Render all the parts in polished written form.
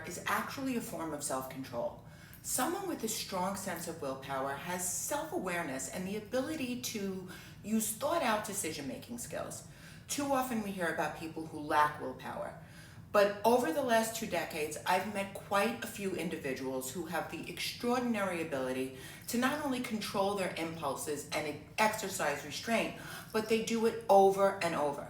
is actually a form of self-control. Someone with a strong sense of willpower has self-awareness and the ability to use thought-out decision-making skills. Too often we hear about people who lack willpower. But over the last 2 decades, I've met quite a few individuals who have the extraordinary ability to not only control their impulses and exercise restraint, but they do it over and over.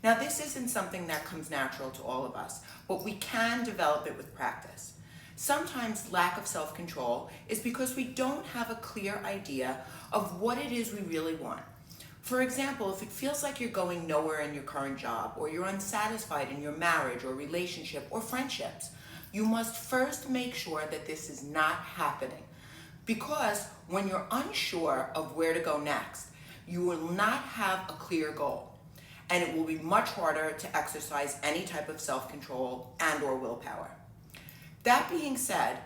Now, this isn't something that comes natural to all of us, but we can develop it with practice. Sometimes lack of self-control is because we don't have a clear idea of what it is we really want. For example, if it feels like you're going nowhere in your current job, or you're unsatisfied in your marriage or relationship or friendships, you must first make sure that this is not happening. Because when you're unsure of where to go next, you will not have a clear goal, and it will be much harder to exercise any type of self-control and or willpower. That being said,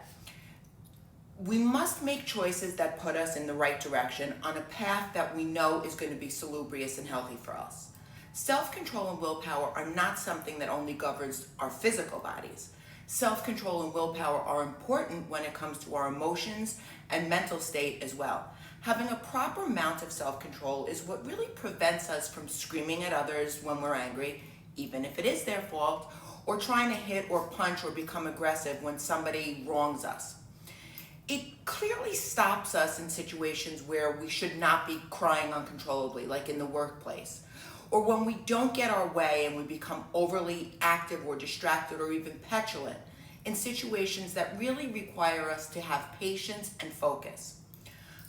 we must make choices that put us in the right direction on a path that we know is going to be salubrious and healthy for us. Self-control and willpower are not something that only governs our physical bodies. Self-control and willpower are important when it comes to our emotions and mental state as well. Having a proper amount of self-control is what really prevents us from screaming at others when we're angry, even if it is their fault, or trying to hit or punch or become aggressive when somebody wrongs us. It clearly stops us in situations where we should not be crying uncontrollably, like in the workplace, or when we don't get our way and we become overly active or distracted or even petulant in situations that really require us to have patience and focus.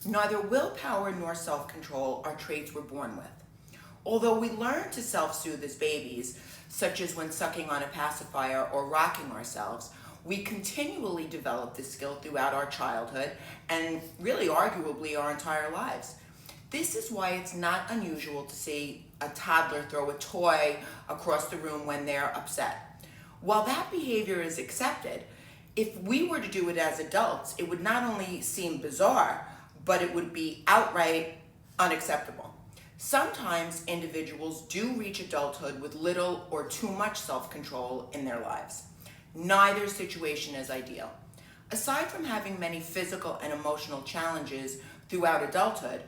Neither willpower nor self-control are traits we're born with. Although we learn to self-soothe as babies, such as when sucking on a pacifier or rocking ourselves, we continually develop this skill throughout our childhood and really arguably our entire lives. This is why it's not unusual to see a toddler throw a toy across the room when they're upset. While that behavior is accepted, if we were to do it as adults, it would not only seem bizarre, but it would be outright unacceptable. Sometimes individuals do reach adulthood with little or too much self-control in their lives. Neither situation is ideal. Aside from having many physical and emotional challenges throughout adulthood,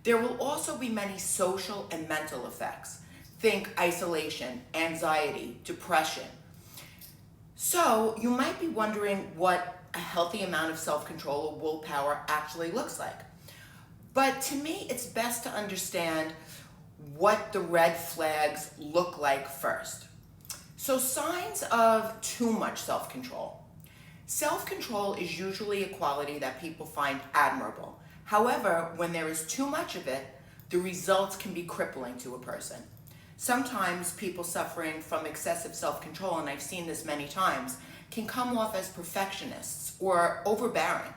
there will also be many social and mental effects. Think isolation, anxiety, depression. So you might be wondering what a healthy amount of self-control or willpower actually looks like. But to me, it's best to understand what the red flags look like first. So signs of too much self-control. Self-control is usually a quality that people find admirable. However, when there is too much of it, the results can be crippling to a person. Sometimes people suffering from excessive self-control, and I've seen this many times, can come off as perfectionists or overbearing.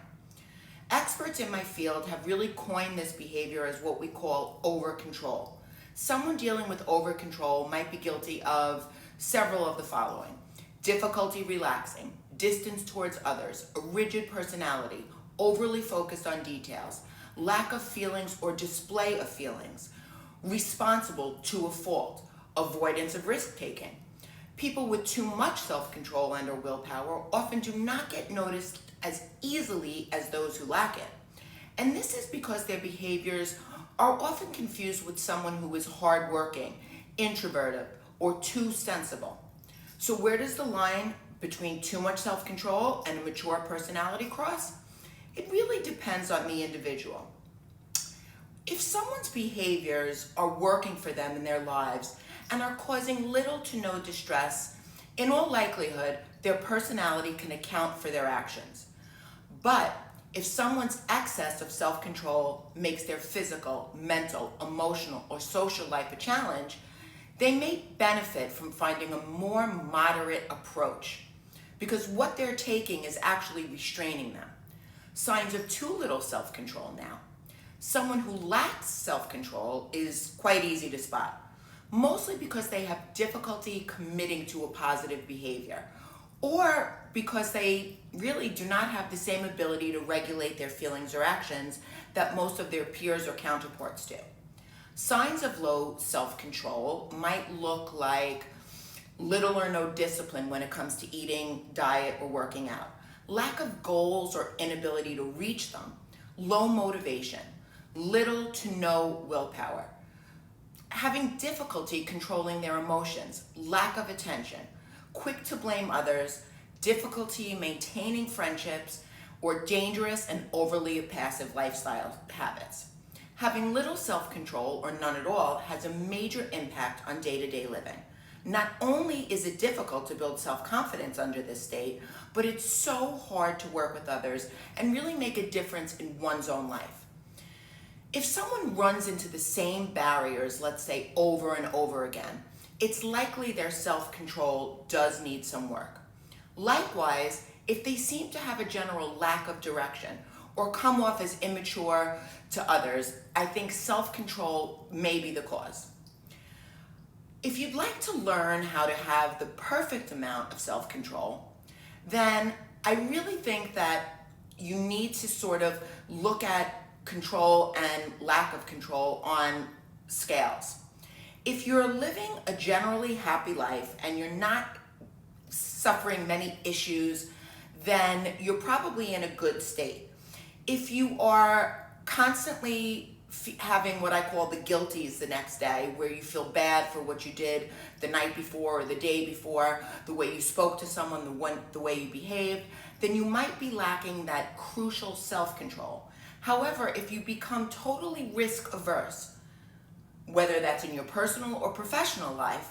Experts in my field have really coined this behavior as what we call over-control. Someone dealing with over-control might be guilty of several of the following: difficulty relaxing, distance towards others, a rigid personality, overly focused on details, lack of feelings or display of feelings, responsible to a fault, avoidance of risk-taking. People with too much self-control and or willpower often do not get noticed as easily as those who lack it. And this is because their behaviors are often confused with someone who is hardworking, introverted, or too sensible. So where does the line between too much self-control and a mature personality cross? It really depends on the individual. If someone's behaviors are working for them in their lives and are causing little to no distress, in all likelihood, their personality can account for their actions. But if someone's excess of self-control makes their physical, mental, emotional, or social life a challenge, they may benefit from finding a more moderate approach, because what they're taking is actually restraining them. Signs of too little self-control now. Someone who lacks self-control is quite easy to spot, mostly because they have difficulty committing to a positive behavior, or because they really do not have the same ability to regulate their feelings or actions that most of their peers or counterparts do. Signs of low self-control might look like little or no discipline when it comes to eating, diet, or working out, lack of goals or inability to reach them, low motivation, little to no willpower, having difficulty controlling their emotions, lack of attention, quick to blame others, difficulty maintaining friendships, or dangerous and overly passive lifestyle habits. Having little self-control or none at all has a major impact on day-to-day living. Not only is it difficult to build self-confidence under this state, but it's so hard to work with others and really make a difference in one's own life. If someone runs into the same barriers, let's say over and over again, it's likely their self-control does need some work. Likewise, if they seem to have a general lack of direction or come off as immature to others, I think self-control may be the cause. If you'd like to learn how to have the perfect amount of self-control, then I really think that you need to sort of look at control and lack of control on scales. If you're living a generally happy life and you're not suffering many issues, then you're probably in a good state. If you are constantly having what I call the guilties the next day, where you feel bad for what you did the night before or the day before, the way you spoke to someone, the way you behaved, then you might be lacking that crucial self-control. However, if you become totally risk averse, whether that's in your personal or professional life,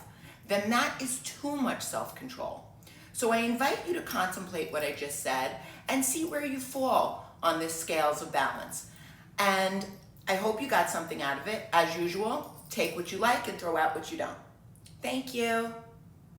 then that is too much self-control. So I invite you to contemplate what I just said and see where you fall on this scales of balance. And I hope you got something out of it. As usual, take what you like and throw out what you don't. Thank you.